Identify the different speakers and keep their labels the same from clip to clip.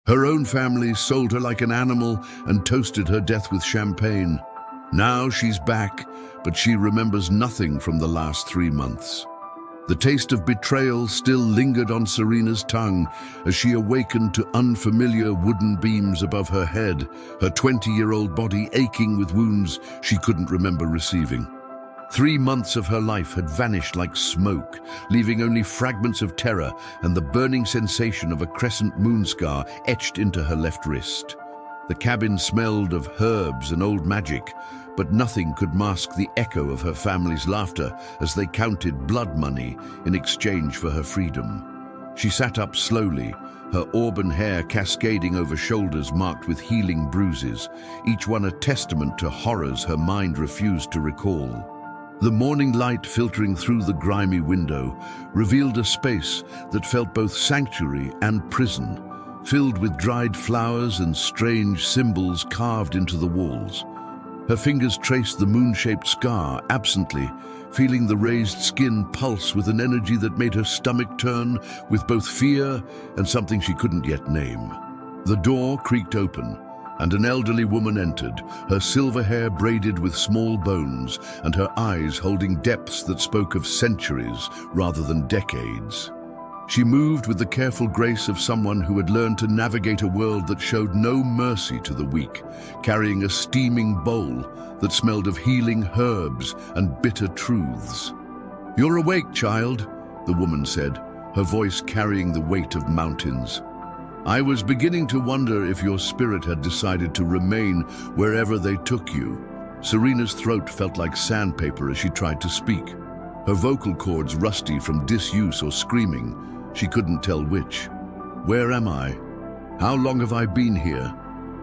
Speaker 1: Her own family sold her like an animal and toasted her death with champagne. Now she's back, but she remembers nothing from the last 3 months. The taste of betrayal still lingered on Serena's tongue as she awakened to unfamiliar wooden beams above her head, her 20-year-old body aching with wounds she couldn't remember receiving. 3 months of her life had vanished like smoke, leaving only fragments of terror and the burning sensation of a crescent moon scar etched into her left wrist. The cabin smelled of herbs and old magic, but nothing could mask the echo of her family's laughter as they counted blood money in exchange for her freedom. She sat up slowly, her auburn hair cascading over shoulders marked with healing bruises, each one a testament to horrors her mind refused to recall. The morning light filtering through the grimy window revealed a space that felt both sanctuary and prison, filled with dried flowers and strange symbols carved into the walls. Her fingers traced the moon-shaped scar absently, feeling the raised skin pulse with an energy that made her stomach turn with both fear and something she couldn't yet name. The door creaked open, and an elderly woman entered, her silver hair braided with small bones and her eyes holding depths that spoke of centuries rather than decades. She moved with the careful grace of someone who had learned to navigate a world that showed no mercy to the weak, carrying a steaming bowl that smelled of healing herbs and bitter truths. "You're awake, child," the woman said, her voice carrying the weight of mountains. "I was beginning to wonder if your spirit had decided to remain wherever they took you." Serena's throat felt like sandpaper as she tried to speak, her vocal cords rusty from disuse or screaming. She couldn't tell which. "Where am I? How long have I been here?"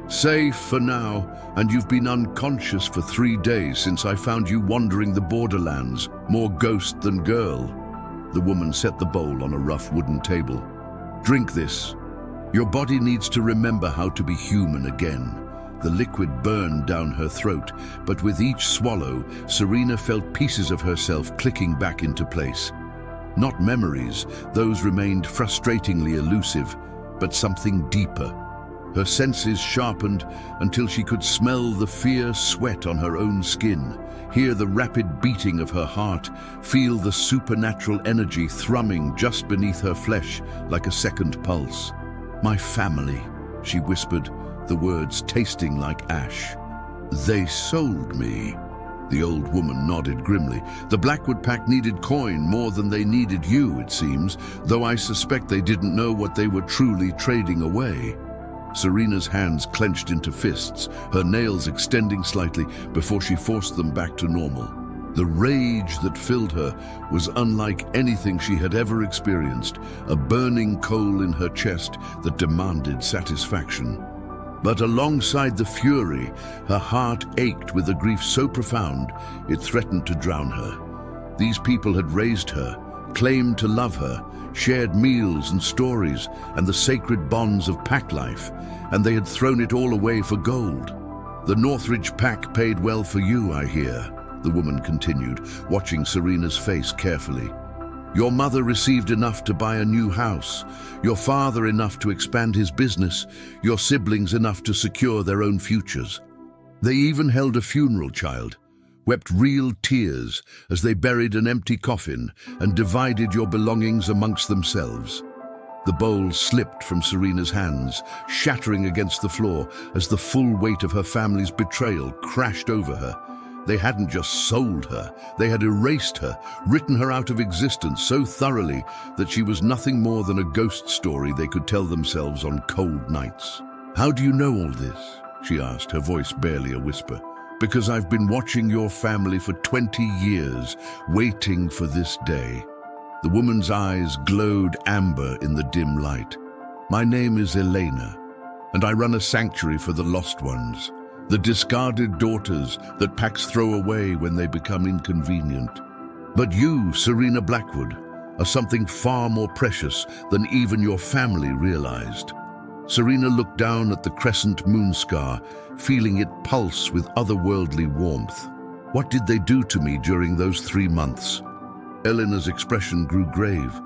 Speaker 1: "Safe for now, and you've been unconscious for 3 days since I found you wandering the borderlands, more ghost than girl." The woman set the bowl on a rough wooden table. "Drink this. Your body needs to remember how to be human again." The liquid burned down her throat, but with each swallow, Serena felt pieces of herself clicking back into place. Not memories, those remained frustratingly elusive, but something deeper. Her senses sharpened until she could smell the fierce sweat on her own skin, hear the rapid beating of her heart, feel the supernatural energy thrumming just beneath her flesh like a second pulse. "My family," she whispered, the words tasting like ash. "They sold me." The old woman nodded grimly. "The Blackwood Pack needed coin more than they needed you, it seems, though I suspect they didn't know what they were truly trading away." Serena's hands clenched into fists, her nails extending slightly before she forced them back to normal. The rage that filled her was unlike anything she had ever experienced, a burning coal in her chest that demanded satisfaction. But alongside the fury, her heart ached with a grief so profound it threatened to drown her. These people had raised her, claimed to love her, shared meals and stories and the sacred bonds of pack life, and they had thrown it all away for gold. "The Northridge Pack paid well for you, I hear," the woman continued, watching Serena's face carefully. "Your mother received enough to buy a new house, your father enough to expand his business, your siblings enough to secure their own futures. They even held a funeral, child, wept real tears as they buried an empty coffin and divided your belongings amongst themselves." The bowl slipped from Serena's hands, shattering against the floor as the full weight of her family's betrayal crashed over her. They hadn't just sold her, they had erased her, written her out of existence so thoroughly that she was nothing more than a ghost story they could tell themselves on cold nights. "How do you know all this?" she asked, her voice barely a whisper. "Because I've been watching your family for 20 years, waiting for this day." The woman's eyes glowed amber in the dim light. "My name is Elena, and I run a sanctuary for the lost ones. The discarded daughters that packs throw away when they become inconvenient. But you, Serena Blackwood, are something far more precious than even your family realized." Serena looked down at the crescent moon scar, feeling it pulse with otherworldly warmth. "What did they do to me during those 3 months?" Elena's expression grew grave.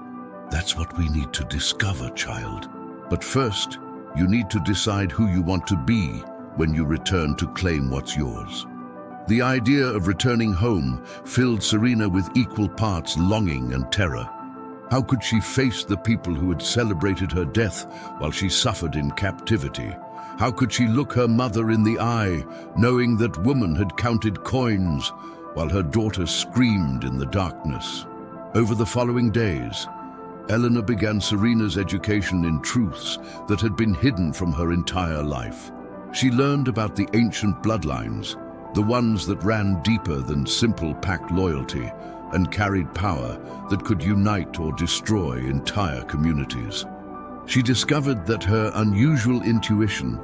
Speaker 1: "That's what we need to discover, child. But first, You need to decide who you want to be when you return to claim what's yours. The idea of returning home filled Serena with equal parts longing and terror. How could she face the people who had celebrated her death while she suffered in captivity? How could she look her mother in the eye, knowing that woman had counted coins while her daughter screamed in the darkness? Over the following days, Eleanor began Serena's education in truths that had been hidden from her entire life. She learned about the ancient bloodlines, the ones that ran deeper than simple pack loyalty and carried power that could unite or destroy entire communities. She discovered that her unusual intuition,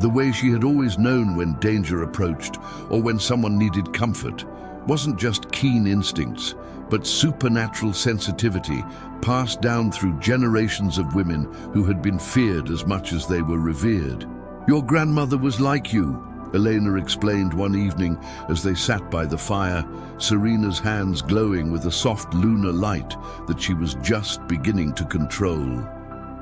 Speaker 1: the way she had always known when danger approached or when someone needed comfort, wasn't just keen instincts, but supernatural sensitivity passed down through generations of women who had been feared as much as they were revered. "Your grandmother was like you," Elena explained one evening as they sat by the fire, Serena's hands glowing with a soft lunar light that she was just beginning to control.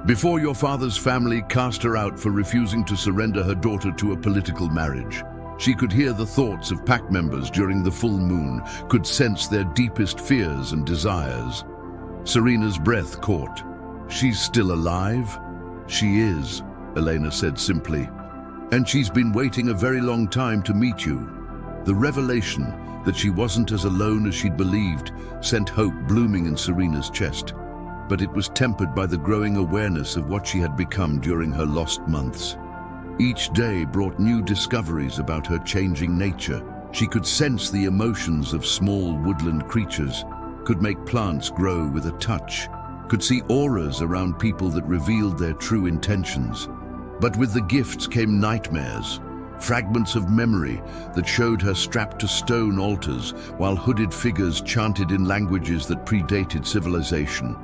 Speaker 1: "Before your father's family cast her out for refusing to surrender her daughter to a political marriage, she could hear the thoughts of pack members during the full moon, could sense their deepest fears and desires." Serena's breath caught. "She's still alive?" "She is," Elena said simply. "And she's been waiting a very long time to meet you." The revelation that she wasn't as alone as she'd believed sent hope blooming in Serena's chest. But it was tempered by the growing awareness of what she had become during her lost months. Each day brought new discoveries about her changing nature. She could sense the emotions of small woodland creatures, could make plants grow with a touch, could see auras around people that revealed their true intentions. But with the gifts came nightmares, fragments of memory that showed her strapped to stone altars while hooded figures chanted in languages that predated civilization.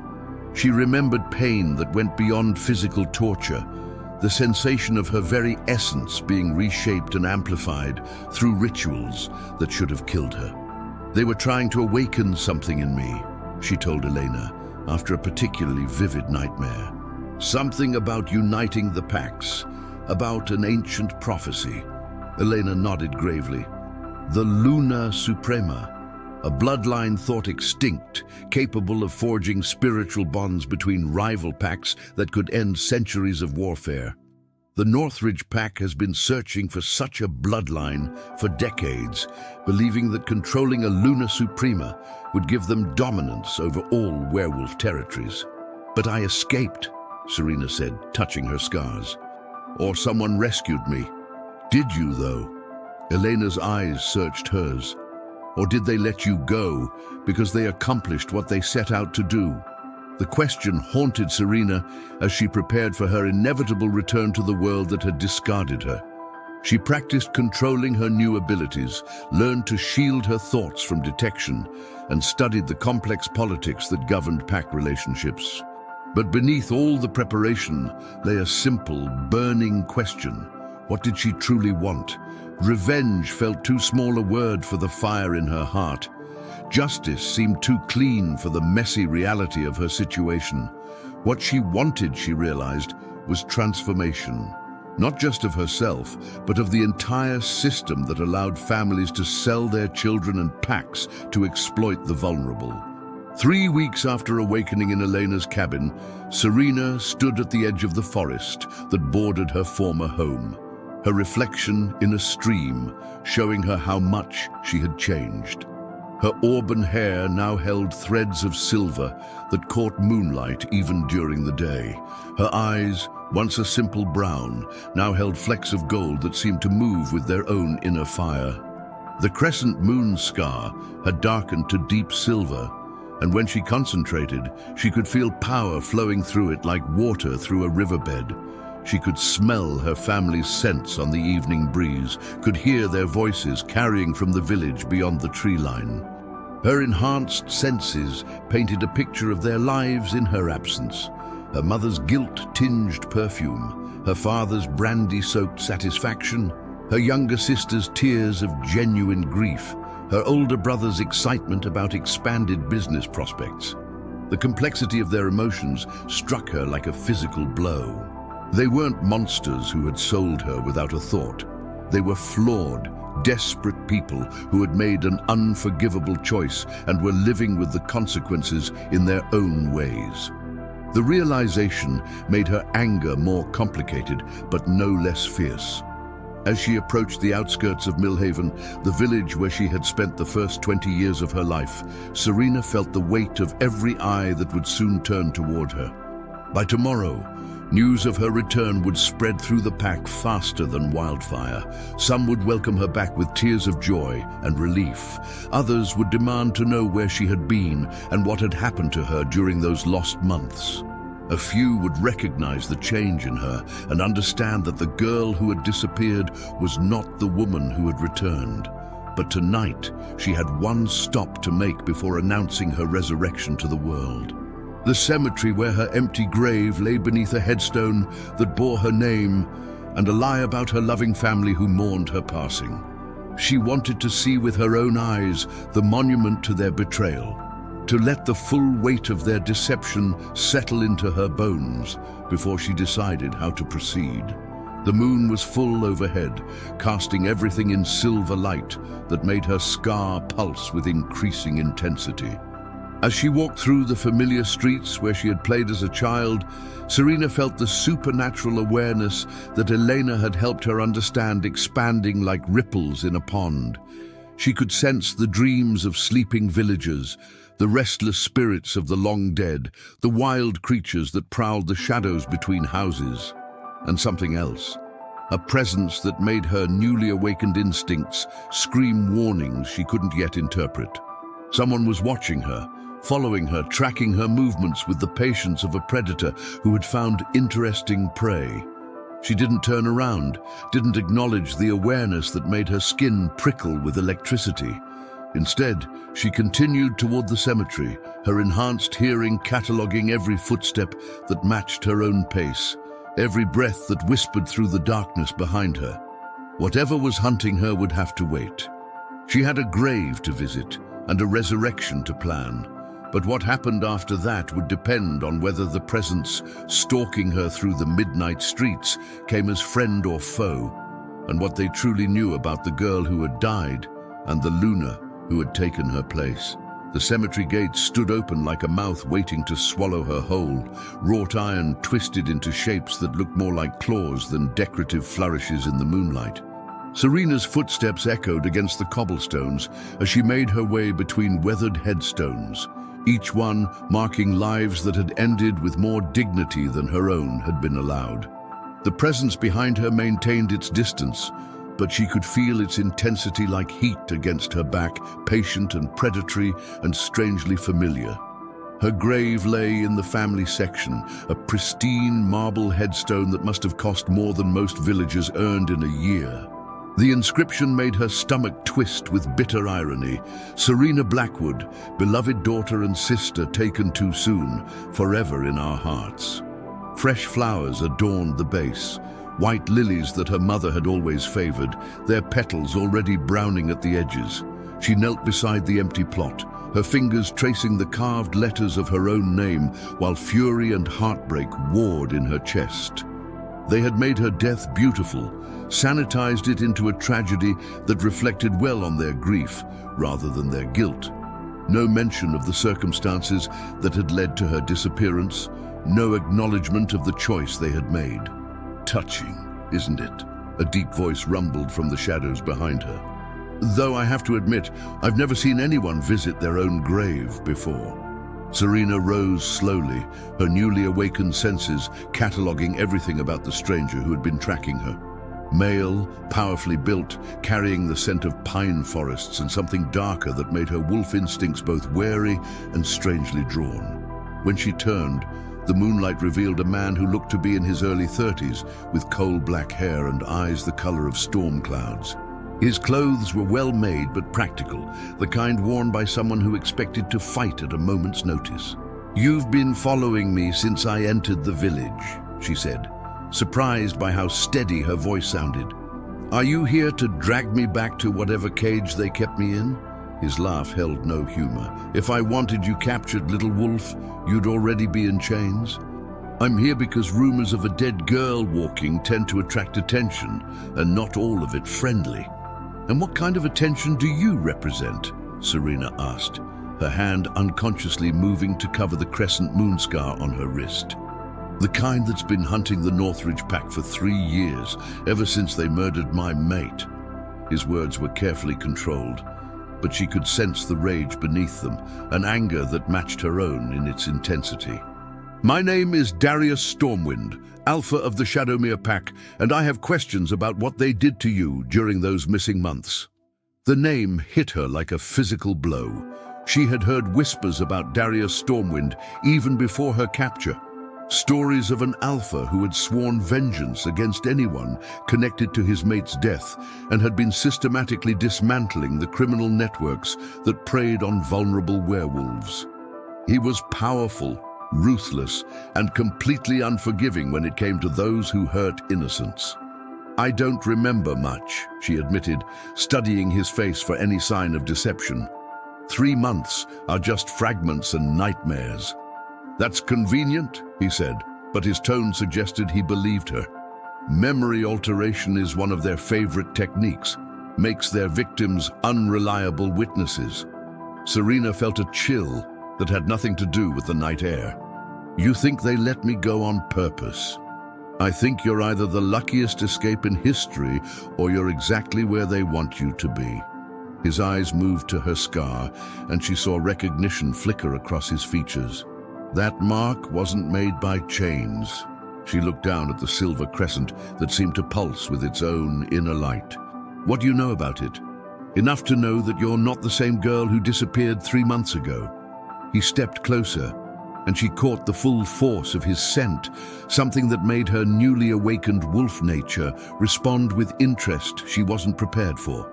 Speaker 1: She remembered pain that went beyond physical torture, the sensation of her very essence being reshaped and amplified through rituals that should have killed her. "They were trying to awaken something in me," she told Elena after a particularly vivid nightmare. "Something about uniting the packs, about an ancient prophecy." Elena nodded gravely. "The Luna Suprema, a bloodline thought extinct, capable of forging spiritual bonds between rival packs that could end centuries of warfare. The Northridge pack has been searching for such a bloodline for decades, believing that controlling a Luna Suprema would give them dominance over all werewolf territories. But I escaped," Serena said, touching her scars. "Or someone rescued me." "Did you, though?" Elena's eyes searched hers. "Or did they let you go because they accomplished what they set out to do?" The question haunted Serena as she prepared for her inevitable return to the world that had discarded her. She practiced controlling her new abilities, learned to shield her thoughts from detection, and studied the complex politics that governed pack relationships. But beneath all the preparation lay a simple, burning question. What did she truly want? Revenge felt too small a word for the fire in her heart. Justice seemed too clean for the messy reality of her situation. What she wanted, she realized, was transformation. Not just of herself, but of the entire system that allowed families to sell their children and packs to exploit the vulnerable. 3 weeks after awakening in Elena's cabin, Serena stood at the edge of the forest that bordered her former home, her reflection in a stream, showing her how much she had changed. Her auburn hair now held threads of silver that caught moonlight even during the day. Her eyes, once a simple brown, now held flecks of gold that seemed to move with their own inner fire. The crescent moon scar had darkened to deep silver, and when she concentrated, she could feel power flowing through it like water through a riverbed. She could smell her family's scents on the evening breeze, could hear their voices carrying from the village beyond the tree line. Her enhanced senses painted a picture of their lives in her absence. Her mother's guilt-tinged perfume, her father's brandy-soaked satisfaction, her younger sister's tears of genuine grief, her older brother's excitement about expanded business prospects. The complexity of their emotions struck her like a physical blow. They weren't monsters who had sold her without a thought. They were flawed, desperate people who had made an unforgivable choice and were living with the consequences in their own ways. The realization made her anger more complicated, but no less fierce. As she approached the outskirts of Millhaven, the village where she had spent the first 20 years of her life, Serena felt the weight of every eye that would soon turn toward her. By tomorrow, news of her return would spread through the pack faster than wildfire. Some would welcome her back with tears of joy and relief. Others would demand to know where she had been and what had happened to her during those lost months. A few would recognize the change in her and understand that the girl who had disappeared was not the woman who had returned. But tonight, she had one stop to make before announcing her resurrection to the world. The cemetery where her empty grave lay beneath a headstone that bore her name and a lie about her loving family who mourned her passing. She wanted to see with her own eyes the monument to their betrayal, to let the full weight of their deception settle into her bones before she decided how to proceed. The moon was full overhead, casting everything in silver light that made her scar pulse with increasing intensity. As she walked through the familiar streets where she had played as a child, Serena felt the supernatural awareness that Elena had helped her understand expanding like ripples in a pond. She could sense the dreams of sleeping villagers, the restless spirits of the long dead, the wild creatures that prowled the shadows between houses, and something else. A presence that made her newly awakened instincts scream warnings she couldn't yet interpret. Someone was watching her, following her, tracking her movements with the patience of a predator who had found interesting prey. She didn't turn around, didn't acknowledge the awareness that made her skin prickle with electricity. Instead, she continued toward the cemetery, her enhanced hearing cataloging every footstep that matched her own pace, every breath that whispered through the darkness behind her. Whatever was hunting her would have to wait. She had a grave to visit and a resurrection to plan. But what happened after that would depend on whether the presence stalking her through the midnight streets came as friend or foe, and what they truly knew about the girl who had died and the Luna who had taken her place. The cemetery gates stood open like a mouth waiting to swallow her whole, wrought iron twisted into shapes that looked more like claws than decorative flourishes in the moonlight. Serena's footsteps echoed against the cobblestones as she made her way between weathered headstones, each one marking lives that had ended with more dignity than her own had been allowed. The presence behind her maintained its distance, but she could feel its intensity like heat against her back, patient and predatory and strangely familiar. Her grave lay in the family section, a pristine marble headstone that must have cost more than most villagers earned in a year. The inscription made her stomach twist with bitter irony. Serena Blackwood, beloved daughter and sister taken too soon, forever in our hearts. Fresh flowers adorned the base, white lilies that her mother had always favored, their petals already browning at the edges. She knelt beside the empty plot, her fingers tracing the carved letters of her own name, while fury and heartbreak warred in her chest. They had made her death beautiful, sanitized it into a tragedy that reflected well on their grief rather than their guilt. No mention of the circumstances that had led to her disappearance, no acknowledgement of the choice they had made. Touching, isn't it? A deep voice rumbled from the shadows behind her. Though I have to admit, I've never seen anyone visit their own grave before. Serena rose slowly, her newly awakened senses cataloging everything about the stranger who had been tracking her. Male, powerfully built, carrying the scent of pine forests and something darker that made her wolf instincts both wary and strangely drawn. When she turned, the moonlight revealed a man who looked to be in his early 30s, with coal-black hair and eyes the color of storm clouds. His clothes were well made but practical, the kind worn by someone who expected to fight at a moment's notice. "You've been following me since I entered the village," she said, surprised by how steady her voice sounded. "Are you here to drag me back to whatever cage they kept me in?" His laugh held no humor. "If I wanted you captured, little wolf, you'd already be in chains." I'm here because rumors of a dead girl walking tend to attract attention, and not all of it friendly. And what kind of attention do you represent? Serena asked, her hand unconsciously moving to cover the crescent moon scar on her wrist. The kind that's been hunting the Northridge pack for 3 years, ever since they murdered my mate. His words were carefully controlled, but she could sense the rage beneath them, an anger that matched her own in its intensity. My name is Darius Stormwind, Alpha of the Shadowmere Pack, and I have questions about what they did to you during those missing months. The name hit her like a physical blow. She had heard whispers about Darius Stormwind even before her capture. Stories of an Alpha who had sworn vengeance against anyone connected to his mate's death and had been systematically dismantling the criminal networks that preyed on vulnerable werewolves. He was powerful, ruthless, and completely unforgiving when it came to those who hurt innocents. I don't remember much, she admitted, studying his face for any sign of deception. 3 months are just fragments and nightmares. That's convenient, he said, but his tone suggested he believed her. Memory alteration is one of their favorite techniques, makes their victims unreliable witnesses. Serena felt a chill that had nothing to do with the night air. You think they let me go on purpose? I think you're either the luckiest escape in history or you're exactly where they want you to be. His eyes moved to her scar, and she saw recognition flicker across his features. That mark wasn't made by chains. She looked down at the silver crescent that seemed to pulse with its own inner light. What do you know about it? Enough to know that you're not the same girl who disappeared 3 months ago. He stepped closer, and she caught the full force of his scent, something that made her newly awakened wolf nature respond with interest she wasn't prepared for.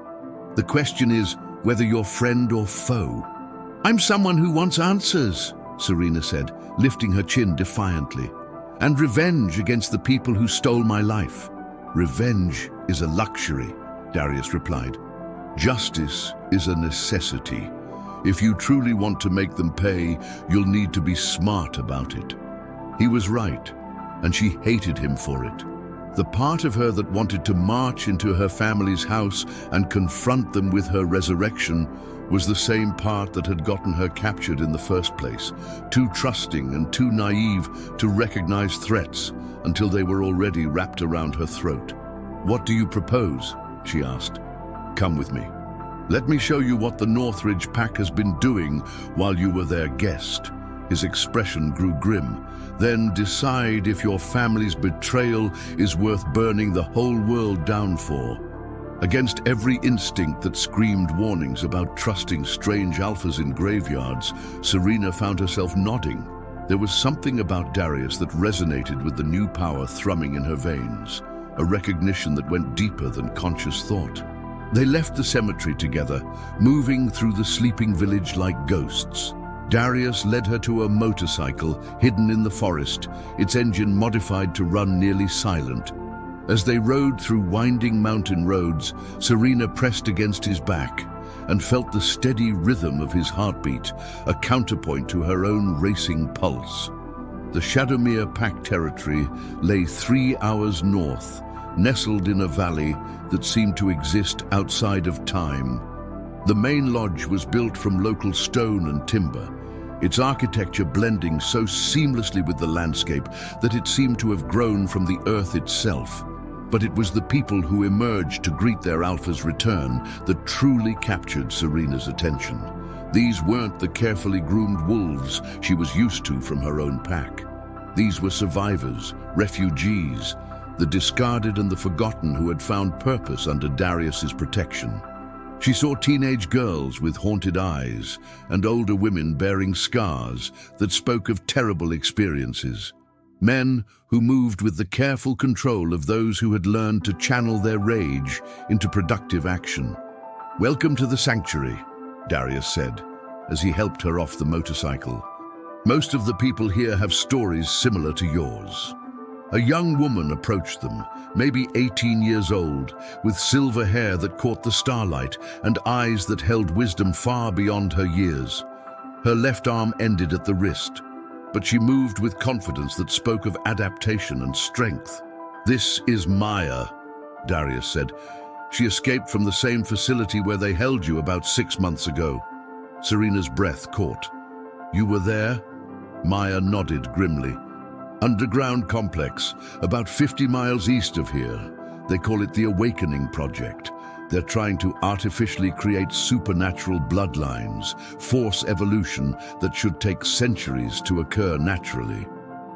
Speaker 1: The question is whether you're friend or foe. I'm someone who wants answers, Serena said, lifting her chin defiantly. And revenge against the people who stole my life. Revenge is a luxury, Darius replied. Justice is a necessity. If you truly want to make them pay, you'll need to be smart about it. He was right, and she hated him for it. The part of her that wanted to march into her family's house and confront them with her resurrection was the same part that had gotten her captured in the first place, too trusting and too naive to recognize threats until they were already wrapped around her throat. What do you propose? She asked. Come with me. Let me show you what the Northridge pack has been doing while you were their guest. His expression grew grim. Then decide if your family's betrayal is worth burning the whole world down for. Against every instinct that screamed warnings about trusting strange alphas in graveyards, Serena found herself nodding. There was something about Darius that resonated with the new power thrumming in her veins, a recognition that went deeper than conscious thought. They left the cemetery together, moving through the sleeping village like ghosts. Darius led her to a motorcycle hidden in the forest, its engine modified to run nearly silent. As they rode through winding mountain roads, Serena pressed against his back and felt the steady rhythm of his heartbeat, a counterpoint to her own racing pulse. The Shadowmere Pack territory lay 3 hours north, nestled in a valley that seemed to exist outside of time. The main lodge was built from local stone and timber, its architecture blending so seamlessly with the landscape that it seemed to have grown from the earth itself. But it was the people who emerged to greet their alpha's return that truly captured Serena's attention. These weren't the carefully groomed wolves she was used to from her own pack. These were survivors, refugees, the discarded and the forgotten who had found purpose under Darius's protection. She saw teenage girls with haunted eyes and older women bearing scars that spoke of terrible experiences. Men who moved with the careful control of those who had learned to channel their rage into productive action. Welcome to the sanctuary, Darius said, as he helped her off the motorcycle. Most of the people here have stories similar to yours. A young woman approached them, maybe 18 years old, with silver hair that caught the starlight and eyes that held wisdom far beyond her years. Her left arm ended at the wrist. but she moved with confidence that spoke of adaptation and strength. "This is Maya," Darius said. "She escaped from the same facility where they held you about 6 months ago." Serena's breath caught. "You were there?" Maya nodded grimly. "Underground complex, about 50 miles east of here. They call it the Awakening Project. They're trying to artificially create supernatural bloodlines, force evolution that should take centuries to occur naturally.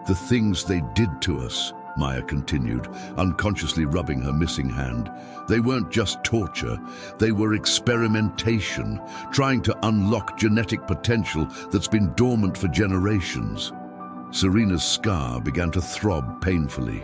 Speaker 1: The things they did to us," Maya continued, unconsciously rubbing her missing hand. "They weren't just torture, they were experimentation, trying to unlock genetic potential that's been dormant for generations." Serena's scar began to throb painfully.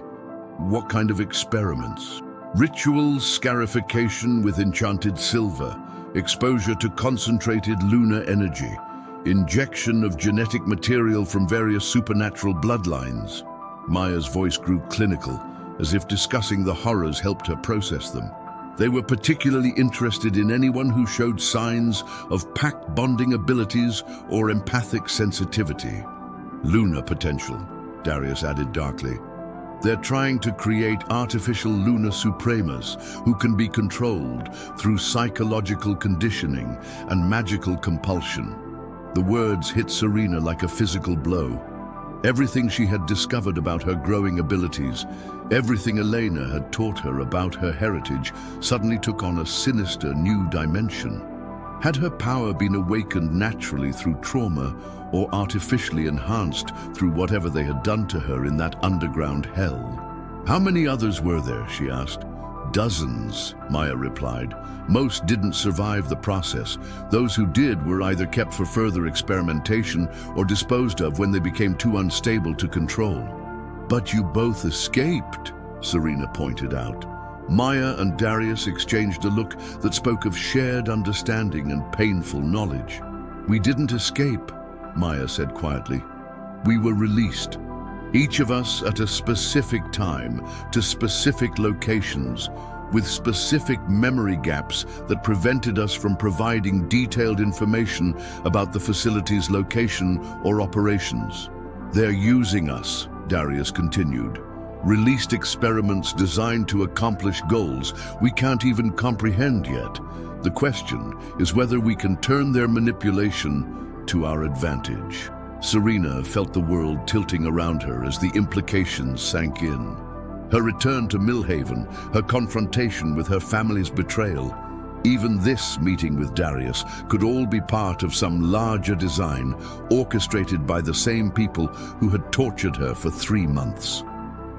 Speaker 1: "What kind of experiments?" "Ritual scarification with enchanted silver, exposure to concentrated lunar energy, injection of genetic material from various supernatural bloodlines." Maya's voice grew clinical, as if discussing the horrors helped her process them. "They were particularly interested in anyone who showed signs of pact bonding abilities or empathic sensitivity." "Lunar potential," Darius added darkly. "They're trying to create artificial lunar supremas who can be controlled through psychological conditioning and magical compulsion." The words hit Serena like a physical blow. Everything she had discovered about her growing abilities, everything Elena had taught her about her heritage, suddenly took on a sinister new dimension. Had her power been awakened naturally through trauma or artificially enhanced through whatever they had done to her in that underground hell? "How many others were there?" she asked. "Dozens," Maya replied. "Most didn't survive the process. Those who did were either kept for further experimentation or disposed of when they became too unstable to control." "But you both escaped," Serena pointed out. Maya and Darius exchanged a look that spoke of shared understanding and painful knowledge. "We didn't escape," Maya said quietly. "We were released. Each of us at a specific time, to specific locations, with specific memory gaps that prevented us from providing detailed information about the facility's location or operations. They're using us," Darius continued. "Released experiments designed to accomplish goals we can't even comprehend yet. The question is whether we can turn their manipulation to our advantage." Serena felt the world tilting around her as the implications sank in. Her return to Millhaven, her confrontation with her family's betrayal, even this meeting with Darius could all be part of some larger design orchestrated by the same people who had tortured her for 3 months.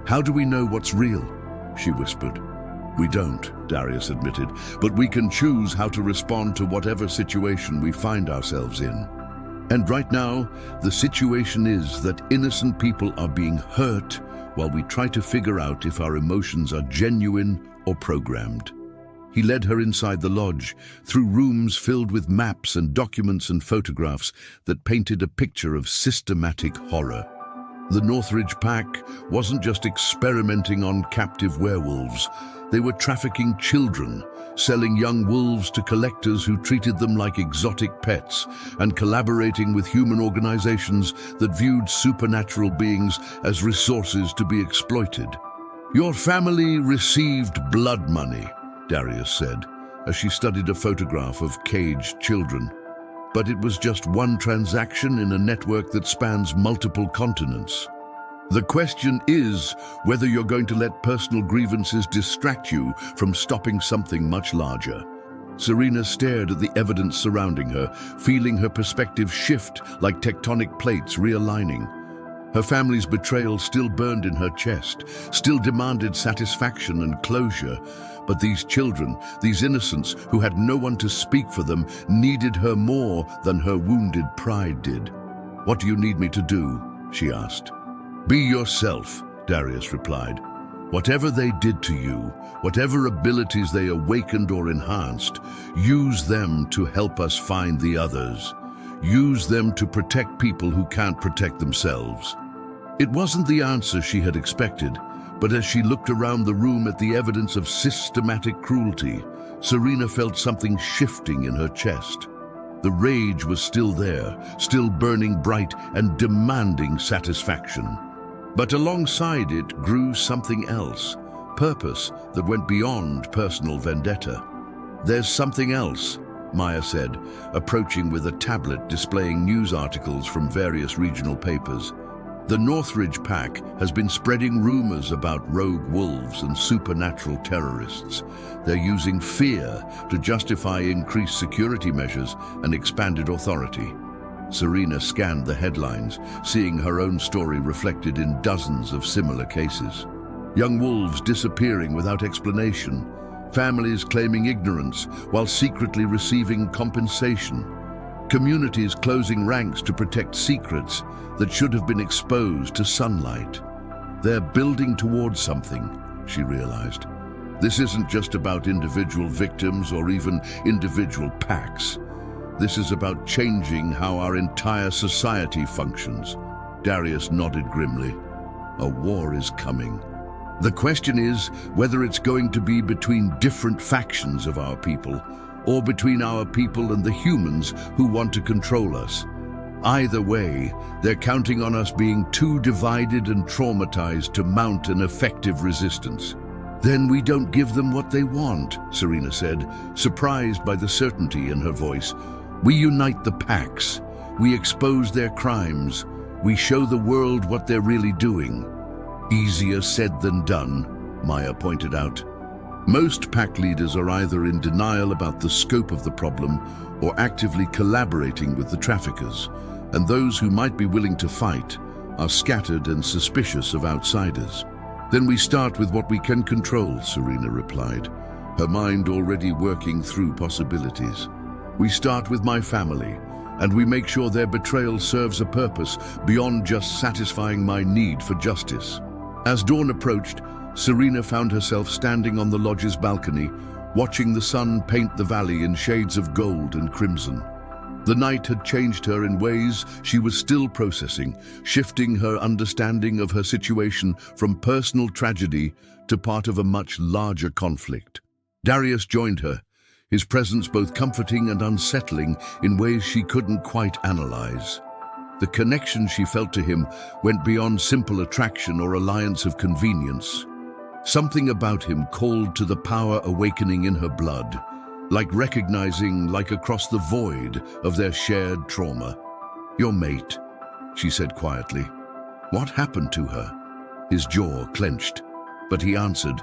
Speaker 1: "How do we know what's real?" she whispered. "We don't," Darius admitted, "but we can choose how to respond to whatever situation we find ourselves in. And right now, the situation is that innocent people are being hurt while we try to figure out if our emotions are genuine or programmed." He led her inside the lodge, through rooms filled with maps and documents and photographs that painted a picture of systematic horror. The Northridge Pack wasn't just experimenting on captive werewolves. They were trafficking children, selling young wolves to collectors who treated them like exotic pets, and collaborating with human organizations that viewed supernatural beings as resources to be exploited. "Your family received blood money," Darius said, as she studied a photograph of caged children. "But it was just one transaction in a network that spans multiple continents. The question is whether you're going to let personal grievances distract you from stopping something much larger." Serena stared at the evidence surrounding her, feeling her perspective shift like tectonic plates realigning. Her family's betrayal still burned in her chest, still demanded satisfaction and closure. But these children, these innocents who had no one to speak for them, needed her more than her wounded pride did. "What do you need me to do?" she asked. "Be yourself," Darius replied. "Whatever they did to you, whatever abilities they awakened or enhanced, use them to help us find the others. Use them to protect people who can't protect themselves." It wasn't the answer she had expected, but as she looked around the room at the evidence of systematic cruelty, Serena felt something shifting in her chest. The rage was still there, still burning bright and demanding satisfaction. But alongside it grew something else, purpose that went beyond personal vendetta. "There's something else," Maya said, approaching with a tablet displaying news articles from various regional papers. "The Northridge Pack has been spreading rumors about rogue wolves and supernatural terrorists. They're using fear to justify increased security measures and expanded authority." Serena scanned the headlines, seeing her own story reflected in dozens of similar cases. Young wolves disappearing without explanation, families claiming ignorance while secretly receiving compensation, communities closing ranks to protect secrets that should have been exposed to sunlight. They're building towards something, she realized. This isn't just about individual victims or even individual packs. This is about changing how our entire society functions. Darius nodded grimly. A war is coming. The question is whether it's going to be between different factions of our people, or between our people and the humans who want to control us. Either way, they're counting on us being too divided and traumatized to mount an effective resistance. "Then we don't give them what they want," Serena said, surprised by the certainty in her voice. "We unite the packs. We expose their crimes. We show the world what they're really doing." "Easier said than done," Maya pointed out. Most pack leaders are either in denial about the scope of the problem or actively collaborating with the traffickers, and those who might be willing to fight are scattered and suspicious of outsiders. "Then we start with what we can control," Serena replied, her mind already working through possibilities. "We start with my family, and we make sure their betrayal serves a purpose beyond just satisfying my need for justice." As dawn approached, Serena found herself standing on the lodge's balcony, watching the sun paint the valley in shades of gold and crimson. The night had changed her in ways she was still processing, shifting her understanding of her situation from personal tragedy to part of a much larger conflict. Darius joined her, his presence both comforting and unsettling in ways she couldn't quite analyze. The connection she felt to him went beyond simple attraction or alliance of convenience. Something about him called to the power awakening in her blood, like recognizing, like across the void of their shared trauma. "Your mate," she said quietly. "What happened to her?" His jaw clenched, but he answered,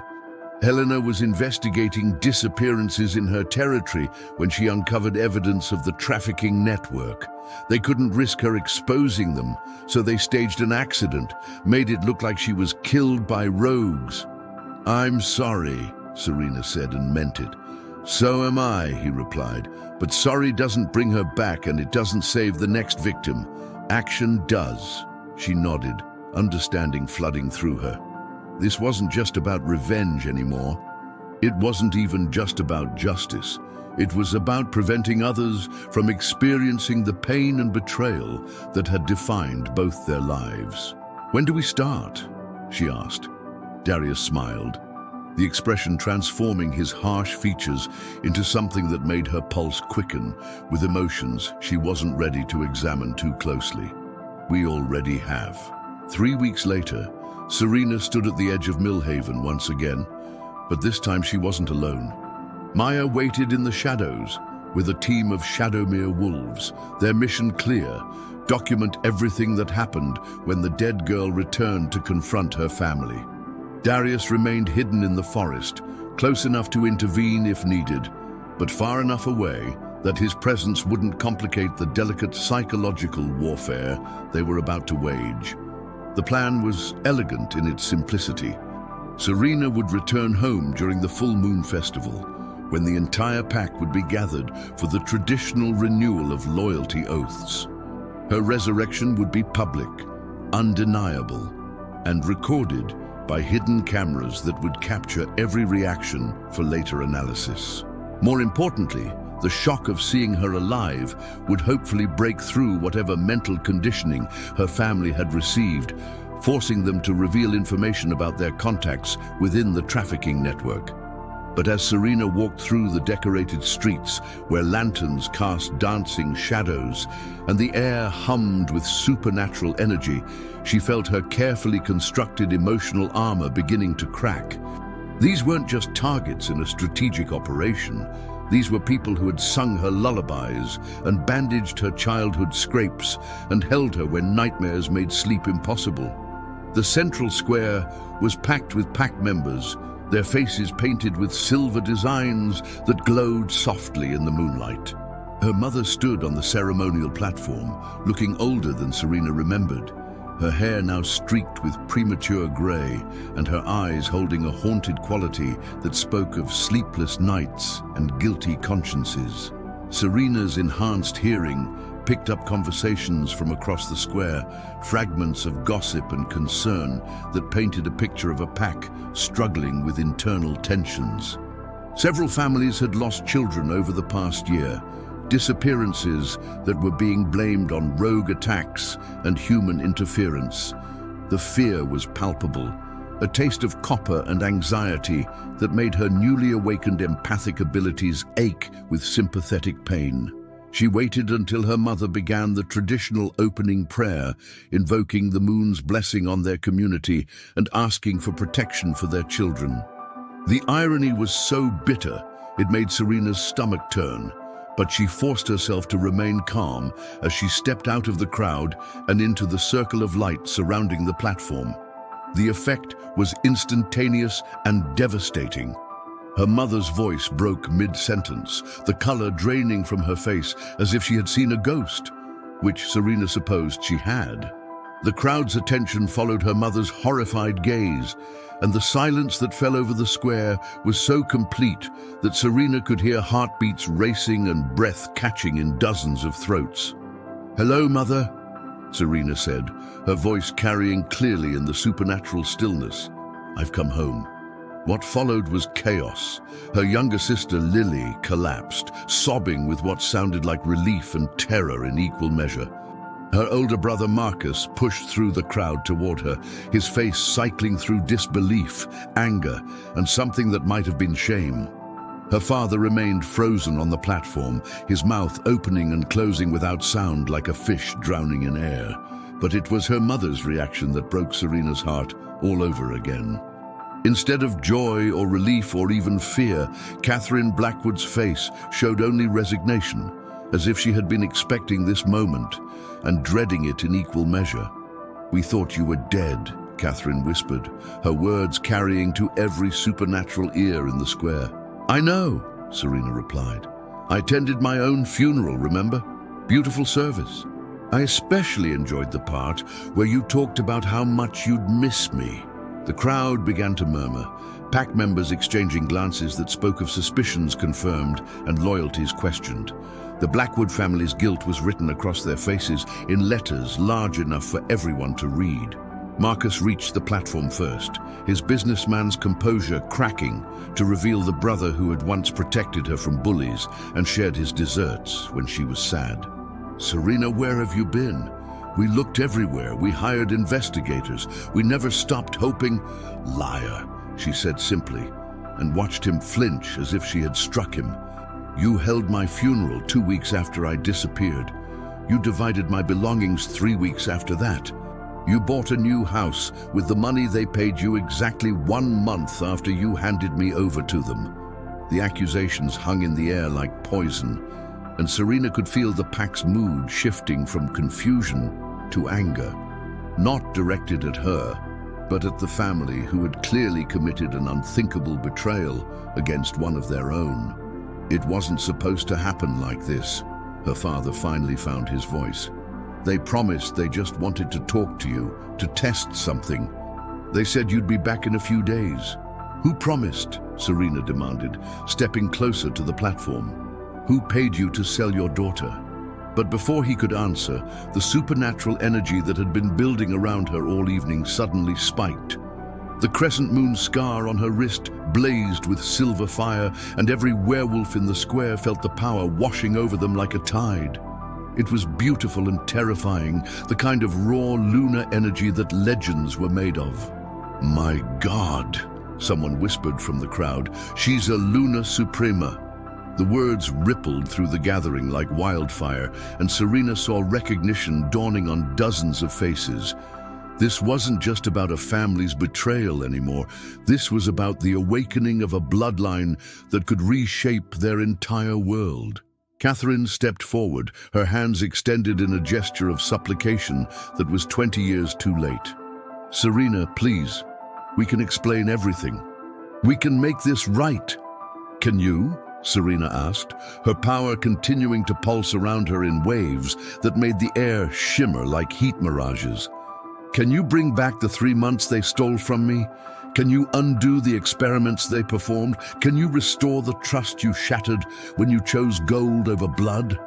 Speaker 1: "Helena was investigating disappearances in her territory when she uncovered evidence of the trafficking network. They couldn't risk her exposing them, so they staged an accident, made it look like she was killed by rogues." "I'm sorry," Serena said, and meant it. "So am I," he replied, "but sorry doesn't bring her back, and it doesn't save the next victim. Action does." She nodded, understanding flooding through her. This wasn't just about revenge anymore. It wasn't even just about justice. It was about preventing others from experiencing the pain and betrayal that had defined both their lives. "When do we start?" she asked. Darius smiled, the expression transforming his harsh features into something that made her pulse quicken with emotions she wasn't ready to examine too closely. "We already have." 3 weeks later, Serena stood at the edge of Millhaven once again, but this time she wasn't alone. Maya waited in the shadows with a team of Shadowmere wolves, their mission clear: document everything that happened when the dead girl returned to confront her family. Darius remained hidden in the forest, close enough to intervene if needed, but far enough away that his presence wouldn't complicate the delicate psychological warfare they were about to wage. The plan was elegant in its simplicity. Serena would return home during the full moon festival, when the entire pack would be gathered for the traditional renewal of loyalty oaths. Her resurrection would be public, undeniable, and recorded by hidden cameras that would capture every reaction for later analysis. More importantly, the shock of seeing her alive would hopefully break through whatever mental conditioning her family had received, forcing them to reveal information about their contacts within the trafficking network. But as Serena walked through the decorated streets where lanterns cast dancing shadows and the air hummed with supernatural energy, she felt her carefully constructed emotional armor beginning to crack. These weren't just targets in a strategic operation. These were people who had sung her lullabies and bandaged her childhood scrapes and held her when nightmares made sleep impossible. The central square was packed with pack members, their faces painted with silver designs that glowed softly in the moonlight. Her mother stood on the ceremonial platform, looking older than Serena remembered, her hair now streaked with premature gray and her eyes holding a haunted quality that spoke of sleepless nights and guilty consciences. Serena's enhanced hearing picked up conversations from across the square, fragments of gossip and concern that painted a picture of a pack struggling with internal tensions. Several families had lost children over the past year, disappearances that were being blamed on rogue attacks and human interference. The fear was palpable, a taste of copper and anxiety that made her newly awakened empathic abilities ache with sympathetic pain. She waited until her mother began the traditional opening prayer, invoking the moon's blessing on their community and asking for protection for their children. The irony was so bitter, it made Serena's stomach turn, but she forced herself to remain calm as she stepped out of the crowd and into the circle of light surrounding the platform. The effect was instantaneous and devastating. Her mother's voice broke mid-sentence, the color draining from her face as if she had seen a ghost, which Serena supposed she had. The crowd's attention followed her mother's horrified gaze, and the silence that fell over the square was so complete that Serena could hear heartbeats racing and breath catching in dozens of throats. "Hello, Mother," Serena said, her voice carrying clearly in the supernatural stillness. "I've come home." What followed was chaos. Her younger sister, Lily, collapsed, sobbing with what sounded like relief and terror in equal measure. Her older brother, Marcus, pushed through the crowd toward her, his face cycling through disbelief, anger, and something that might have been shame. Her father remained frozen on the platform, his mouth opening and closing without sound like a fish drowning in air. But it was her mother's reaction that broke Serena's heart all over again. Instead of joy or relief or even fear, Catherine Blackwood's face showed only resignation, as if she had been expecting this moment and dreading it in equal measure. "We thought you were dead," Catherine whispered, her words carrying to every supernatural ear in the square. "I know," Serena replied. "I attended my own funeral, remember? Beautiful service. I especially enjoyed the part where you talked about how much you'd miss me." The crowd began to murmur, pack members exchanging glances that spoke of suspicions confirmed and loyalties questioned. The Blackwood family's guilt was written across their faces in letters large enough for everyone to read. Marcus reached the platform first, his businessman's composure cracking to reveal the brother who had once protected her from bullies and shared his desserts when she was sad. "Serena, where have you been? We looked everywhere. We hired investigators. We never stopped hoping." "Liar," she said simply, and watched him flinch as if she had struck him. "You held my funeral 2 weeks after I disappeared. You divided my belongings 3 weeks after that. You bought a new house with the money they paid you exactly 1 month after you handed me over to them." The accusations hung in the air like poison, and Serena could feel the pack's mood shifting from confusion to anger, not directed at her, but at the family who had clearly committed an unthinkable betrayal against one of their own. "It wasn't supposed to happen like this," her father finally found his voice. "They promised they just wanted to talk to you, to test something. They said you'd be back in a few days." "Who promised?" Serena demanded, stepping closer to the platform. "Who paid you to sell your daughter?" But before he could answer, the supernatural energy that had been building around her all evening suddenly spiked. The crescent moon scar on her wrist blazed with silver fire, and every werewolf in the square felt the power washing over them like a tide. It was beautiful and terrifying, the kind of raw lunar energy that legends were made of. "My God," someone whispered from the crowd. She's a Luna Suprema. The words rippled through the gathering like wildfire, and Serena saw recognition dawning on dozens of faces. This wasn't just about a family's betrayal anymore. This was about the awakening of a bloodline that could reshape their entire world. Catherine stepped forward, her hands extended in a gesture of supplication that was 20 years too late. Serena, please. We can explain everything. We can make this right. Can you? Serena asked, her power continuing to pulse around her in waves that made the air shimmer like heat mirages. Can you bring back the 3 months they stole from me? Can you undo the experiments they performed? Can you restore the trust you shattered when you chose gold over blood?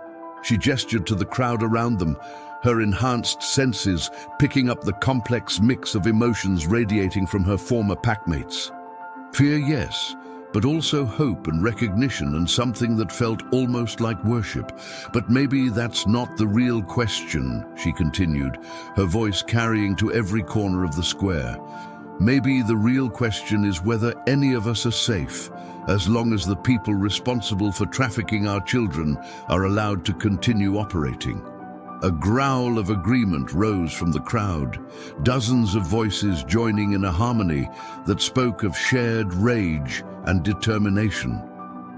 Speaker 1: She gestured to the crowd around them, her enhanced senses picking up the complex mix of emotions radiating from her former packmates. Fear, yes, but also hope and recognition and something that felt almost like worship. But maybe that's not the real question, she continued, her voice carrying to every corner of the square. Maybe the real question is whether any of us are safe, as long as the people responsible for trafficking our children are allowed to continue operating. A growl of agreement rose from the crowd, dozens of voices joining in a harmony that spoke of shared rage and determination.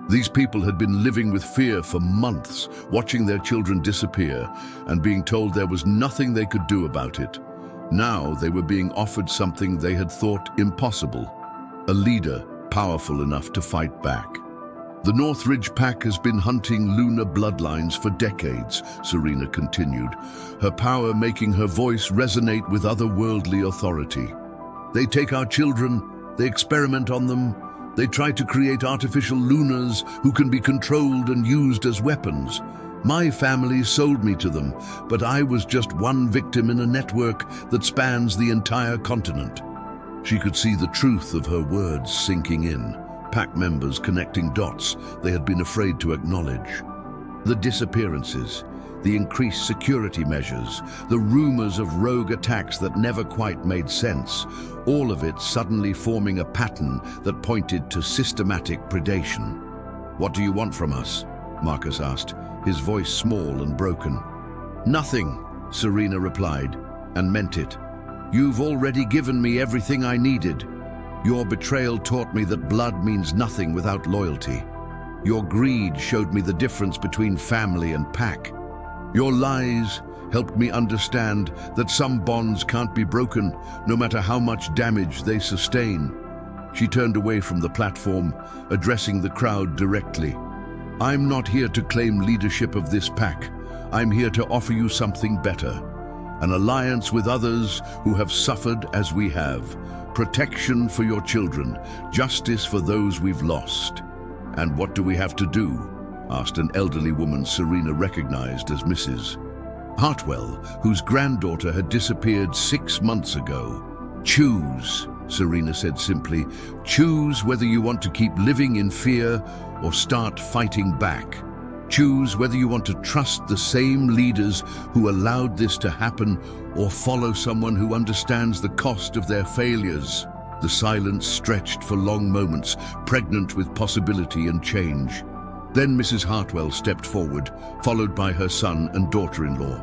Speaker 1: These people had been living with fear for months, watching their children disappear and being told there was nothing they could do about it. Now they were being offered something they had thought impossible, a leader powerful enough to fight back. The Northridge Pack has been hunting Luna bloodlines for decades, Serena continued, her power making her voice resonate with otherworldly authority. They take our children, they experiment on them, they try to create artificial Lunas who can be controlled and used as weapons. My family sold me to them, but I was just one victim in a network that spans the entire continent. She could see the truth of her words sinking in. Pack members connecting dots they had been afraid to acknowledge. The disappearances, the increased security measures, the rumors of rogue attacks that never quite made sense, all of it suddenly forming a pattern that pointed to systematic predation. "What do you want from us?" Marcus asked, his voice small and broken. "Nothing," Serena replied, and meant it. "You've already given me everything I needed. Your betrayal taught me that blood means nothing without loyalty. Your greed showed me the difference between family and pack. Your lies helped me understand that some bonds can't be broken, no matter how much damage they sustain." She turned away from the platform, addressing the crowd directly. "I'm not here to claim leadership of this pack. I'm here to offer you something better. An alliance with others who have suffered as we have. Protection for your children, justice for those we've lost." "And what do we have to do?" asked an elderly woman Serena recognized as Mrs. Hartwell, whose granddaughter had disappeared 6 months ago. "Choose," Serena said simply. "Choose whether you want to keep living in fear or start fighting back. Choose whether you want to trust the same leaders who allowed this to happen or follow someone who understands the cost of their failures." The silence stretched for long moments, pregnant with possibility and change. Then Mrs. Hartwell stepped forward, followed by her son and daughter-in-law.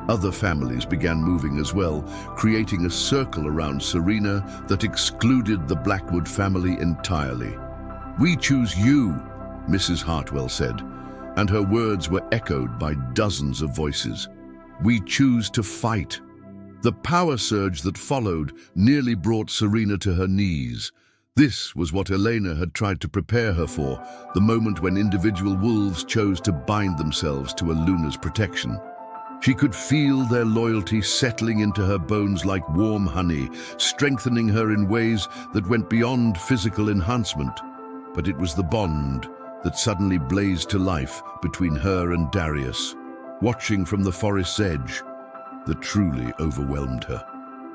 Speaker 1: Other families began moving as well, creating a circle around Serena that excluded the Blackwood family entirely. "We choose you," Mrs. Hartwell said, and her words were echoed by dozens of voices. "We choose to fight." The power surge that followed nearly brought Serena to her knees. This was what Elena had tried to prepare her for, the moment when individual wolves chose to bind themselves to a Luna's protection. She could feel their loyalty settling into her bones like warm honey, strengthening her in ways that went beyond physical enhancement. But it was the bond that suddenly blazed to life between her and Darius, watching from the forest's edge, that truly overwhelmed her.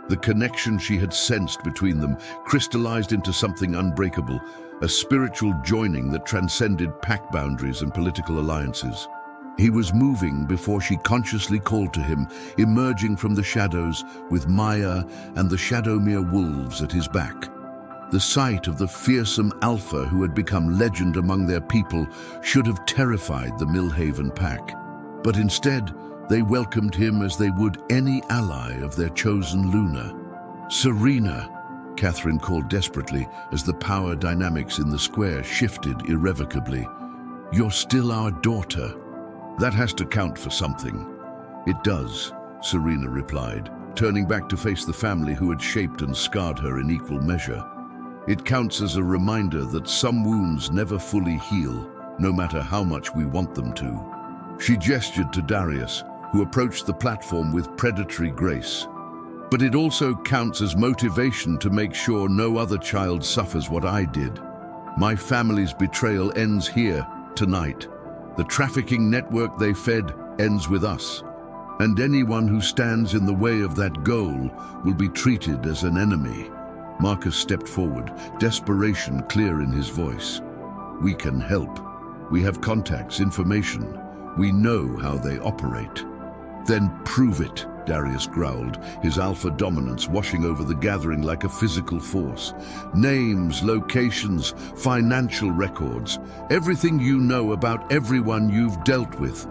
Speaker 1: The connection she had sensed between them crystallized into something unbreakable, a spiritual joining that transcended pack boundaries and political alliances. He was moving before she consciously called to him, emerging from the shadows with Maya and the Shadowmere wolves at his back. The sight of the fearsome Alpha who had become legend among their people should have terrified the Millhaven pack. But instead, they welcomed him as they would any ally of their chosen Luna. "Serena," Catherine called desperately as the power dynamics in the square shifted irrevocably. "You're still our daughter." "That has to count for something." "It does," Serena replied, turning back to face the family who had shaped and scarred her in equal measure. "It counts as a reminder that some wounds never fully heal, no matter how much we want them to." She gestured to Darius, who approached the platform with predatory grace. "But it also counts as motivation to make sure no other child suffers what I did. My family's betrayal ends here, tonight. The trafficking network they fed ends with us. And anyone who stands in the way of that goal will be treated as an enemy." Marcus stepped forward, desperation clear in his voice. "We can help. We have contacts, information. We know how they operate." "Then prove it," Darius growled, his alpha dominance washing over the gathering like a physical force. "Names, locations, financial records, everything you know about everyone you've dealt with."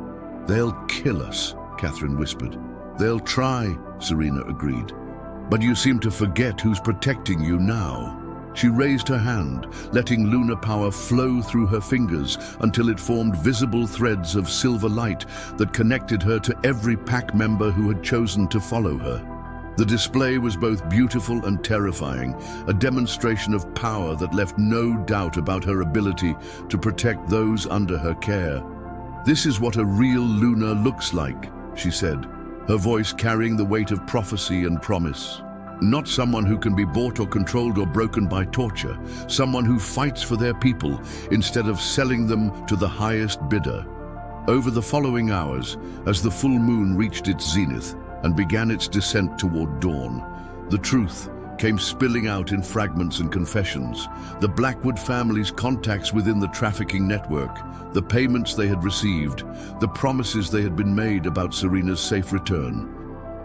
Speaker 1: "They'll kill us," Catherine whispered. "They'll try," Serena agreed. "But you seem to forget who's protecting you now." She raised her hand, letting lunar power flow through her fingers until it formed visible threads of silver light that connected her to every pack member who had chosen to follow her. The display was both beautiful and terrifying, a demonstration of power that left no doubt about her ability to protect those under her care. "This is what a real Luna looks like," she said, her voice carrying the weight of prophecy and promise. "Not someone who can be bought or controlled or broken by torture, someone who fights for their people instead of selling them to the highest bidder." Over the following hours, as the full moon reached its zenith and began its descent toward dawn, the truth came spilling out in fragments and confessions. The Blackwood family's contacts within the trafficking network, the payments they had received, the promises they had been made about Serena's safe return.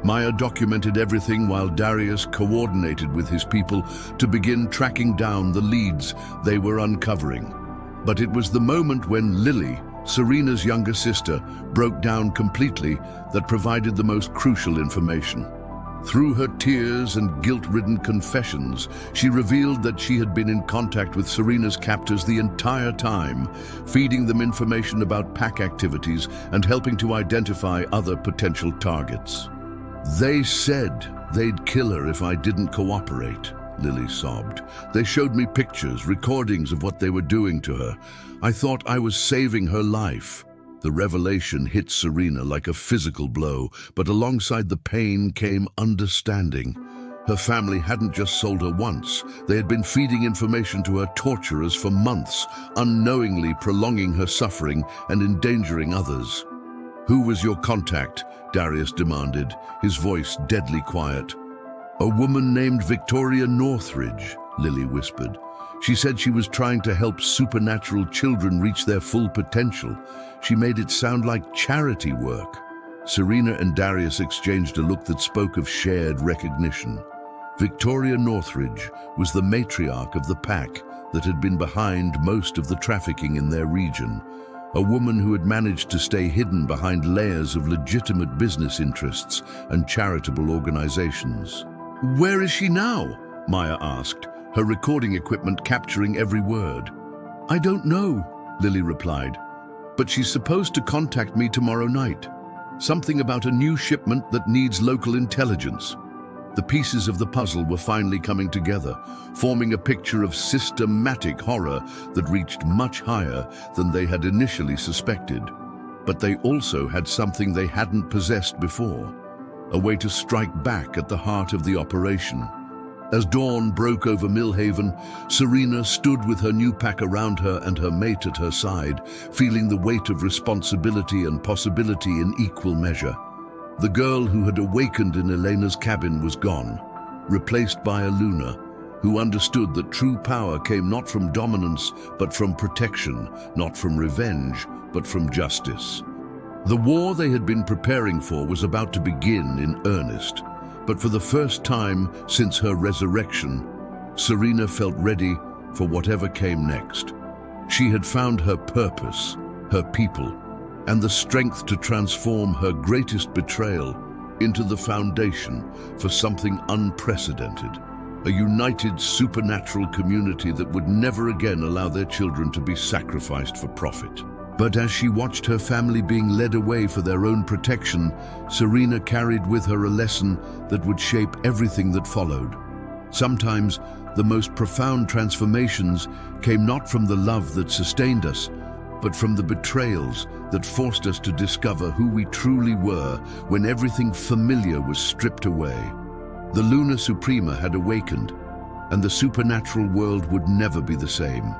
Speaker 1: Maya documented everything while Darius coordinated with his people to begin tracking down the leads they were uncovering. But it was the moment when Lily, Serena's younger sister, broke down completely that provided the most crucial information. Through her tears and guilt-ridden confessions, she revealed that she had been in contact with Serena's captors the entire time, feeding them information about pack activities and helping to identify other potential targets. "They said they'd kill her if I didn't cooperate," Lily sobbed. "They showed me pictures, recordings of what they were doing to her. I thought I was saving her life." The revelation hit Serena like a physical blow, but alongside the pain came understanding. Her family hadn't just sold her once. They had been feeding information to her torturers for months, unknowingly prolonging her suffering and endangering others. "Who was your contact?" Darius demanded, his voice deadly quiet. "A woman named Victoria Northridge," Lily whispered. "She said she was trying to help supernatural children reach their full potential. She made it sound like charity work." Serena and Darius exchanged a look that spoke of shared recognition. Victoria Northridge was the matriarch of the pack that had been behind most of the trafficking in their region, a woman who had managed to stay hidden behind layers of legitimate business interests and charitable organizations. "Where is she now?" Maya asked, her recording equipment capturing every word. "I don't know," Lily replied, "but she's supposed to contact me tomorrow night. Something about a new shipment that needs local intelligence." The pieces of the puzzle were finally coming together, forming a picture of systematic horror that reached much higher than they had initially suspected. But they also had something they hadn't possessed before, a way to strike back at the heart of the operation. As dawn broke over Millhaven, Serena stood with her new pack around her and her mate at her side, feeling the weight of responsibility and possibility in equal measure. The girl who had awakened in Elena's cabin was gone, replaced by a Luna, who understood that true power came not from dominance, but from protection, not from revenge, but from justice. The war they had been preparing for was about to begin in earnest, but for the first time since her resurrection, Serena felt ready for whatever came next. She had found her purpose, her people, and the strength to transform her greatest betrayal into the foundation for something unprecedented. A united supernatural community that would never again allow their children to be sacrificed for profit. But as she watched her family being led away for their own protection, Serena carried with her a lesson that would shape everything that followed. Sometimes, the most profound transformations came not from the love that sustained us, but from the betrayals that forced us to discover who we truly were when everything familiar was stripped away. The Luna Suprema had awakened, and the supernatural world would never be the same.